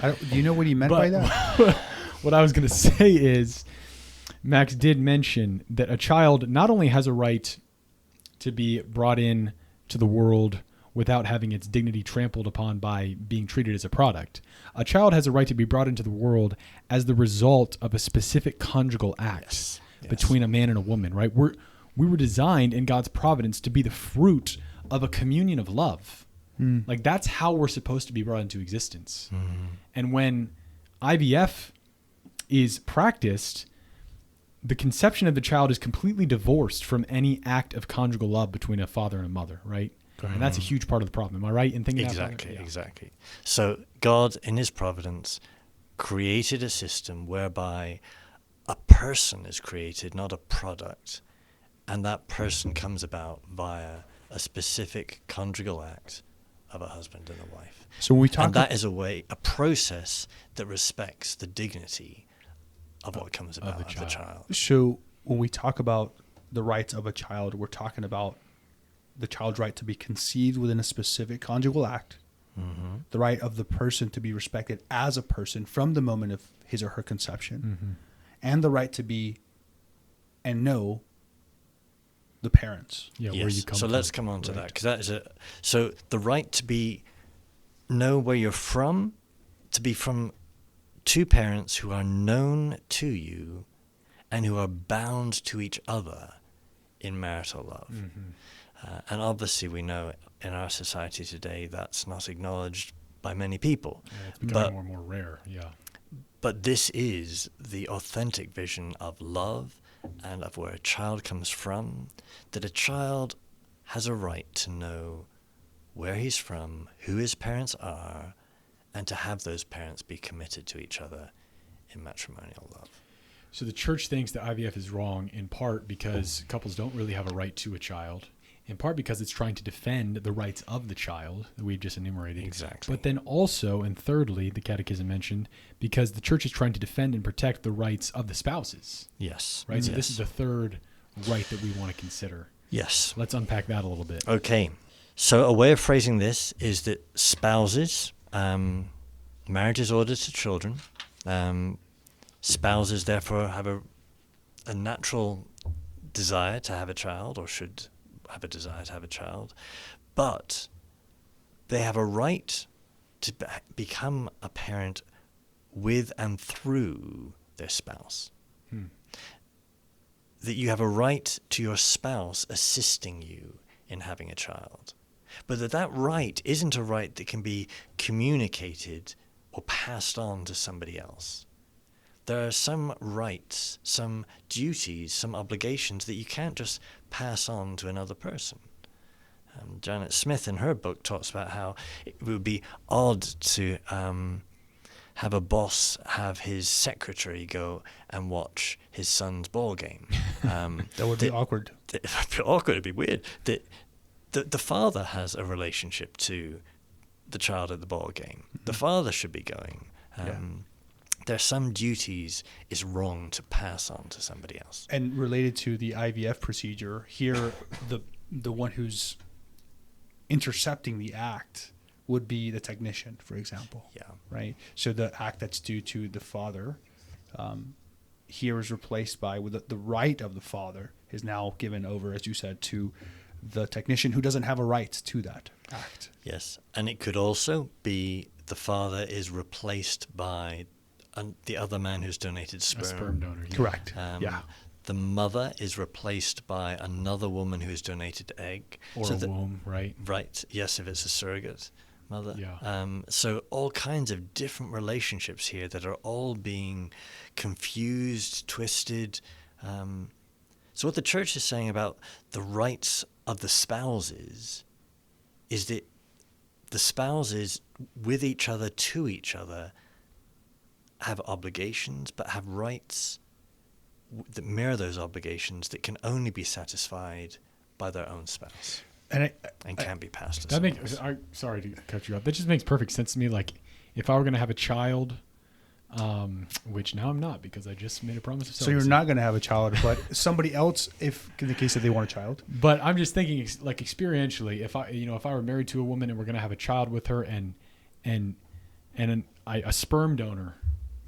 guy. Do you know what he meant by that? What I was going to say is, Max did mention that a child not only has a right to be brought in to the world without having its dignity trampled upon by being treated as a product. A child has a right to be brought into the world as the result of a specific conjugal act between a man and a woman, right? We were designed in God's providence to be the fruit of a communion of love. Like that's how we're supposed to be brought into existence. And when IVF is practiced, the conception of the child is completely divorced from any act of conjugal love between a father and a mother, right? And that's a huge part of the problem. Am I right in thinking Exactly, that? exactly. So God, in his providence, created a system whereby a person is created, not a product. And that person comes about via a specific conjugal act of a husband and a wife. So when we talk and that is a process that respects the dignity of what comes about of the child. So when we talk about the rights of a child, we're talking about the child's right to be conceived within a specific conjugal act, the right of the person to be respected as a person from the moment of his or her conception, and the right to be and know the parents. Yeah, yes. Where you come so from. let's come on to that, because that is so the right to know where you're from, to be from two parents who are known to you and who are bound to each other in marital love. And obviously we know in our society today that's not acknowledged by many people. Yeah, it's becoming more and more rare, But this is the authentic vision of love and of where a child comes from, that a child has a right to know where he's from, who his parents are, and to have those parents be committed to each other in matrimonial love. So the church thinks that IVF is wrong in part because couples don't really have a right to a child, in part because it's trying to defend the rights of the child that we've just enumerated. Exactly. But then also, and thirdly, the Catechism mentioned, because the church is trying to defend and protect the rights of the spouses. Yes. Right? Yes. So this is the third right that we want to consider. Yes. Let's unpack that a little bit. Okay. So a way of phrasing this is that spouses, marriage is ordered to children. Spouses, therefore, have a natural desire to have a child, or should have a desire to have a child, but they have a right to become a parent with and through their spouse. That you have a right to your spouse assisting you in having a child, but that right isn't a right that can be communicated or passed on to somebody else. There are some rights, some duties, some obligations that you can't just pass on to another person. Janet Smith in her book talks about how it would be odd to have a boss have his secretary go and watch his son's ball game. That would be awkward. It would be awkward, it'd be weird. The father has a relationship to the child at the ball game. The father should be going. There are some duties it's wrong to pass on to somebody else. And related to the IVF procedure, here the one who's intercepting the act would be the technician, for example. Yeah. Right? So the act that's due to the father here is replaced by, with the right of the father is now given over, as you said, to the technician who doesn't have a right to that act. Yes. And it could also be the father is replaced by the other man who's donated sperm. A sperm donor. Yeah. Correct. The mother is replaced by another woman who's donated egg. Or a womb, right? Right, yes, if it's a surrogate mother. Yeah. So all kinds of different relationships here that are all being confused, twisted. So what the church is saying about the rights of the spouses is that the spouses with each other, to each other, have obligations, but have rights that mirror those obligations that can only be satisfied by their own spouse and can't be passed to someone else. Sorry to cut you off. That just makes perfect sense to me. Like, if I were going to have a child, which now I'm not because I just made a promise of celibacy. So you're not going to have a child, but somebody else, if in the case that they want a child. But I'm just thinking, like, experientially, if I were married to a woman and we're going to have a child with her, and a sperm donor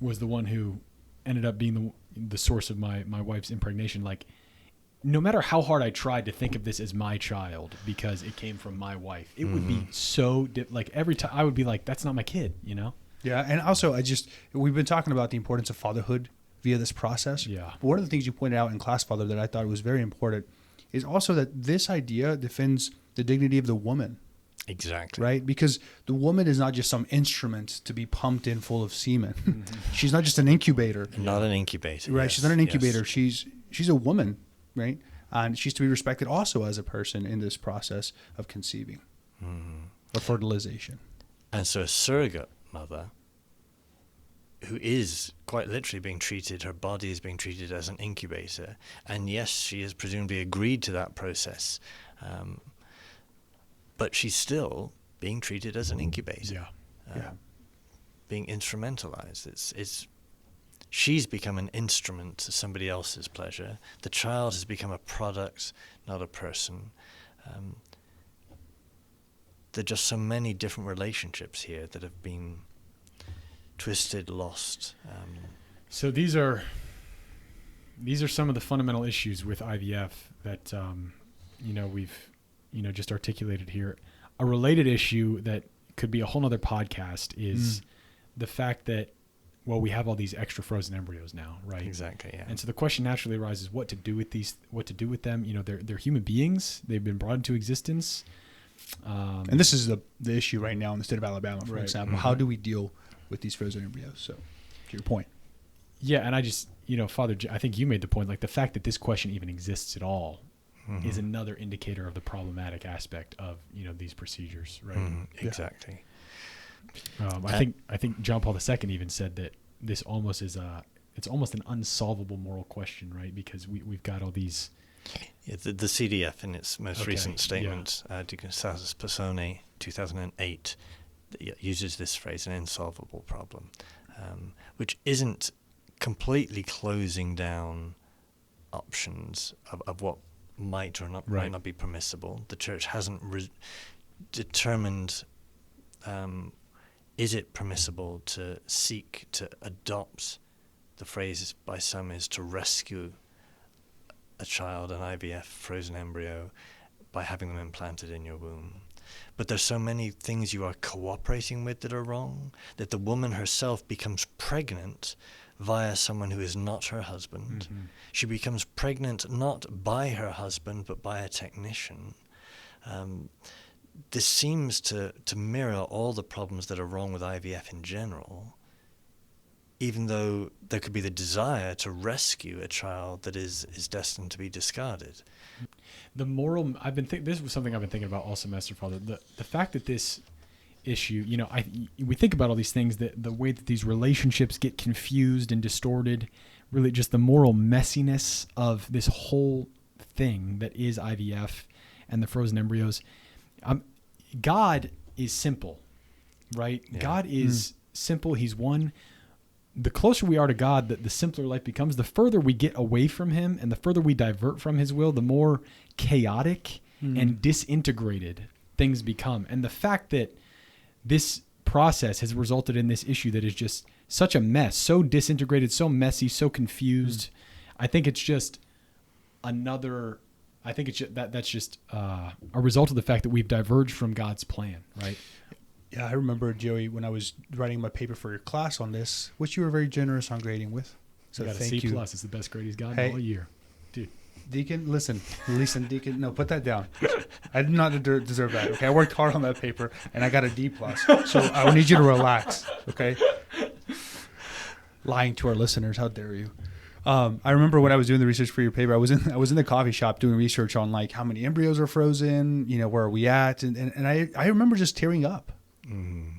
was the one who ended up being the source of my wife's impregnation, like, no matter how hard I tried to think of this as my child because it came from my wife, it would be so like every time I would be like, that's not my kid, you know? Yeah. And also we've been talking about the importance of fatherhood via this process. Yeah. But one of the things you pointed out in class, Father, that I thought was very important is also that this idea defends the dignity of the woman. Exactly. Right? Because the woman is not just some instrument to be pumped in full of semen. She's not just an incubator. Not an incubator. Right. Yes, She's not an incubator. yes. She's a woman, right? And she's to be respected also as a person in this process of conceiving or fertilization. And so a surrogate mother who is quite literally being treated, her body is being treated as an incubator. And yes, she has presumably agreed to that process. But she's still being treated as an incubator. Yeah. Being instrumentalized. She's become an instrument to somebody else's pleasure. The child has become a product, not a person. There are just so many different relationships here that have been twisted, lost. So these are some of the fundamental issues with IVF that we've just articulated here. A related issue that could be a whole nother podcast is the fact that, well, we have all these extra frozen embryos now, right? Exactly, yeah. And so the question naturally arises, what to do with them. They're human beings. They've been brought into existence. And this is the issue right now in the state of Alabama, for Right. example. How do we deal with these frozen embryos? So, to your point. Yeah, and I just, Father, I think you made the point, like the fact that this question even exists at all is another indicator of the problematic aspect of, these procedures, right? Exactly. I think John Paul II even said that this almost is it's almost an unsolvable moral question, right? Because we've got all these. Yeah, the CDF in its most recent statement, Deacon Status Persone, 2008, uses this phrase, an insolvable problem, which isn't completely closing down options of what might or might not be permissible. The church hasn't determined is it permissible to seek to adopt, the phrase by some is to rescue a child, an IVF frozen embryo, by having them implanted in your womb. But there's so many things you are cooperating with that are wrong, that the woman herself becomes pregnant via someone who is not her husband. She becomes pregnant not by her husband, but by a technician. This seems to mirror all the problems that are wrong with IVF in general, even though there could be the desire to rescue a child that is destined to be discarded. The moral, this was something I've been thinking about all semester, Father. The fact that this issue, we think about all these things, that the way that these relationships get confused and distorted, really just the moral messiness of this whole thing that is IVF and the frozen embryos. God is simple, right? Yeah. God is simple. He's one. The closer we are to God, the simpler life becomes. The further we get away from him and the further we divert from his will, the more chaotic and disintegrated things become. And the fact that this process has resulted in this issue that is just such a mess, so disintegrated, so messy, so confused. I think it's just that's just a result of the fact that we've diverged from God's plan, right? Yeah, I remember, Joey, when I was writing my paper for your class on this, which you were very generous on grading with. So He got a thank C you. plus. It's the best grade he's gotten Hey. all year. Dude. Deacon, listen, Deacon, no, put that down. I did not deserve that. Okay, I worked hard on that paper and I got a D plus. So I need you to relax. Okay, lying to our listeners, how dare you? I remember when I was doing the research for your paper, I was in the coffee shop doing research on like how many embryos are frozen, where are we at, and I remember just tearing up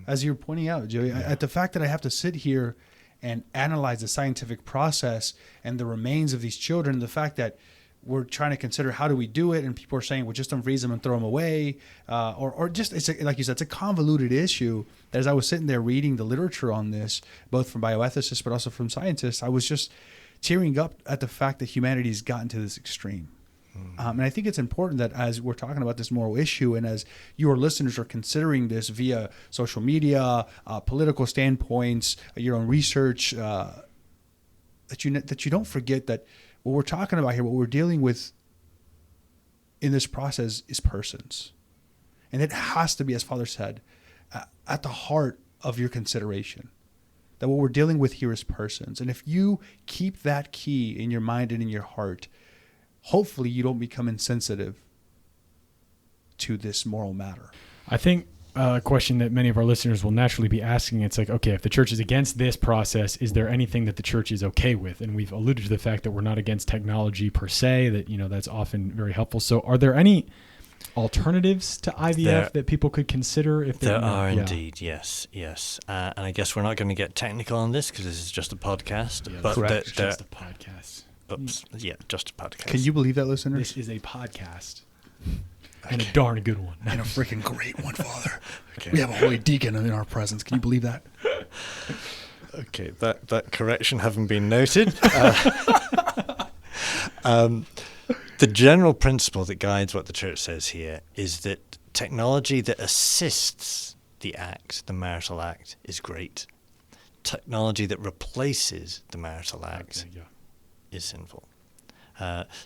as you were pointing out, Joey, at the fact that I have to sit here and analyze the scientific process and the remains of these children, the fact that we're trying to consider how do we do it, and people are saying, well, just don't freeze them and throw them away, or just like you said, it's a convoluted issue. As I was sitting there reading the literature on this, both from bioethicists but also from scientists, I was just tearing up at the fact that humanity has gotten to this extreme. And I think it's important that as we're talking about this moral issue, and as your listeners are considering this via social media, political standpoints, your own research, that you don't forget that what we're talking about here, what we're dealing with in this process is persons. And it has to be, as Father said, at the heart of your consideration. That what we're dealing with here is persons. And if you keep that key in your mind and in your heart, hopefully you don't become insensitive to this moral matter. I think a question that many of our listeners will naturally be asking, it's like, okay, if the church is against this process, is there anything that the church is okay with? And we've alluded to the fact that we're not against technology per se, that, that's often very helpful. So are there any alternatives to IVF that people could consider? If there are indeed, yes. And I guess we're not going to get technical on this because this is just a podcast. Yeah, but correct. Just a podcast. Oops. Yeah, just a podcast. Can you believe that, listeners? This is a podcast. And a darn good one. And a freaking great one, Father. Okay. We have a holy deacon in our presence. Can you believe that? Okay, that correction having been noted. The general principle that guides what the church says here is that technology that assists the marital act, is great. Technology that replaces the marital act is sinful.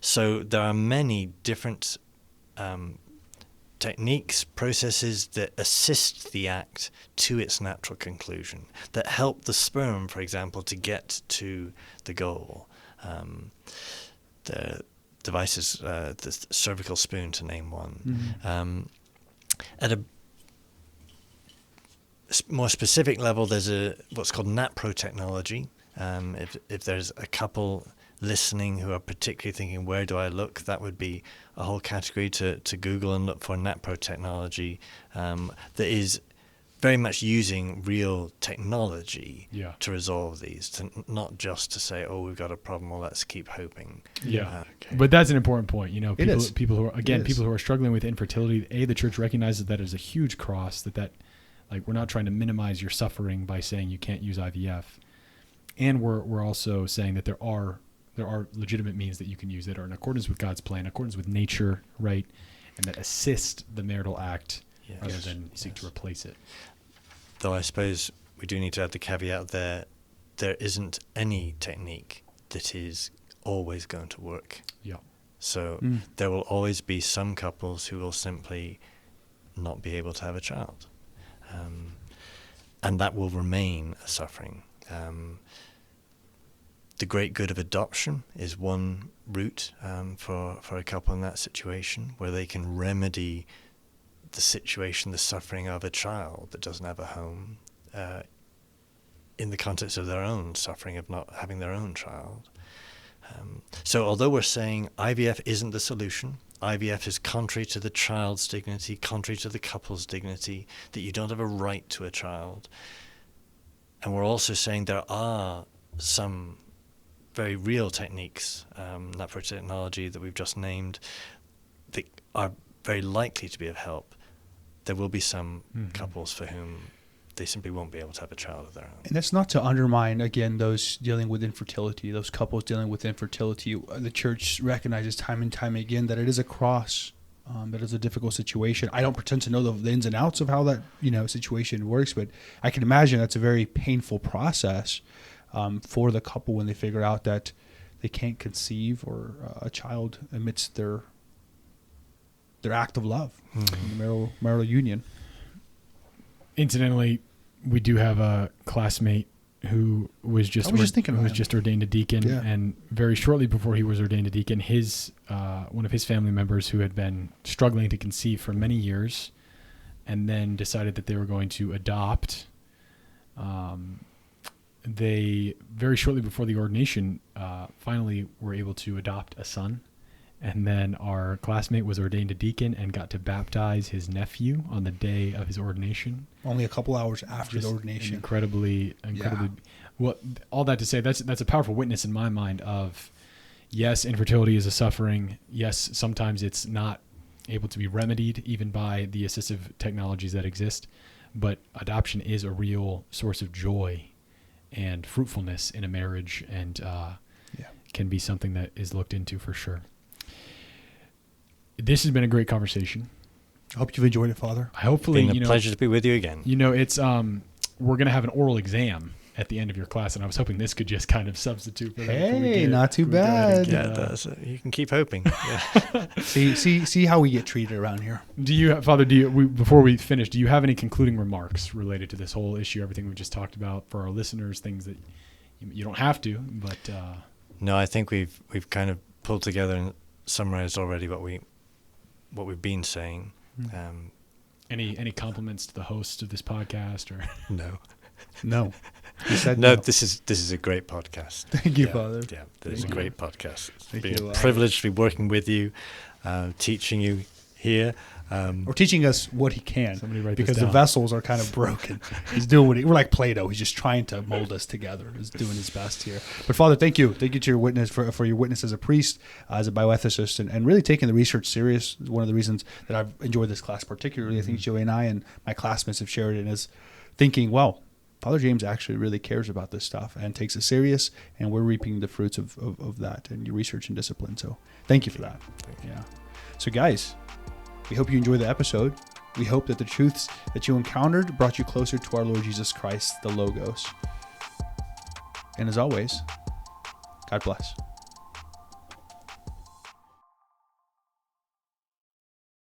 So there are many different techniques, processes that assist the act to its natural conclusion, that help the sperm, for example, to get to the goal. The devices, the cervical spoon, to name one. Mm-hmm. At a more specific level, there's what's called NAPRO technology. If there's a couple listening who are particularly thinking, where do I look? That would be a whole category to Google and look for NAPRO technology that is very much using real technology to resolve these, not just to say, oh, we've got a problem, well, let's keep hoping. Yeah. Okay. But that's an important point. People who are struggling with infertility, the church recognizes that as a huge cross, that like, we're not trying to minimize your suffering by saying you can't use IVF. And we're also saying that there are legitimate means that you can use that are in accordance with God's plan, in accordance with nature, right? And that assist the marital act rather than seek to replace it. Though I suppose we do need to add the caveat there isn't any technique that is always going to work. Yeah. So there will always be some couples who will simply not be able to have a child. And that will remain a suffering. The great good of adoption is one route for a couple in that situation, where they can remedy the situation, the suffering of a child that doesn't have a home, in the context of their own suffering of not having their own child. So although we're saying IVF isn't the solution, IVF is contrary to the child's dignity, contrary to the couple's dignity, that you don't have a right to a child. And we're also saying there are some very real techniques, NAPRO technology that we've just named, that are very likely to be of help. There will be some couples for whom they simply won't be able to have a child of their own. And that's not to undermine, again, those dealing with infertility, those couples dealing with infertility. The church recognizes time and time again that it is a cross, that is a difficult situation. I don't pretend to know the ins and outs of how that situation works, but I can imagine that's a very painful process for the couple when they figure out that they can't conceive or a child amidst their act of love, the marital union. Incidentally, we do have a classmate who was just ordained a deacon, Yeah. and very shortly before he was ordained a deacon, his one of his family members who had been struggling to conceive for many years, and then decided that they were going to adopt. They very shortly before the ordination, finally were able to adopt a son. And then our classmate was ordained a deacon and got to baptize his nephew on the day of his ordination. Only a couple hours after Just the ordination. Incredibly. Well, all that to say, that's a powerful witness in my mind of, yes, infertility is a suffering. Yes, sometimes it's not able to be remedied even by the assistive technologies that exist. But adoption is a real source of joy and fruitfulness in a marriage, and can be something that is looked into for sure. This has been a great conversation. I hope you've enjoyed it, Father. Hopefully, It's been a pleasure to be with you again. It's we're going to have an oral exam at the end of your class, and I was hoping this could just kind of substitute for that. Hey, not too bad. You can keep hoping. Yeah. See how we get treated around here. Father, before we finish, do you have any concluding remarks related to this whole issue, everything we've just talked about for our listeners, things that you don't have to, but... No, I think we've kind of pulled together and summarized already what we've been saying. Any compliments to the host of this podcast, or No. You said no. This is a great podcast. Thank you, Father. Yeah, this is a great podcast. It's Thank been you. a privilege to be working with you, teaching you here. Or teaching us what he can, Somebody write this because the down. vessels are kind of broken. He's doing we're like Play-Doh. He's just trying to mold us together. He's doing his best here. But Father, thank you to your witness for your witness as a priest, as a bioethicist, and really taking the research serious. One of the reasons that I've enjoyed this class particularly, I think Joey and I and my classmates have shared it, is thinking, well, Father James actually really cares about this stuff and takes it serious, and we're reaping the fruits of that and your research and discipline. So thank you for that. Yeah. So guys, we hope you enjoyed the episode. We hope that the truths that you encountered brought you closer to our Lord Jesus Christ, the Logos. And as always, God bless.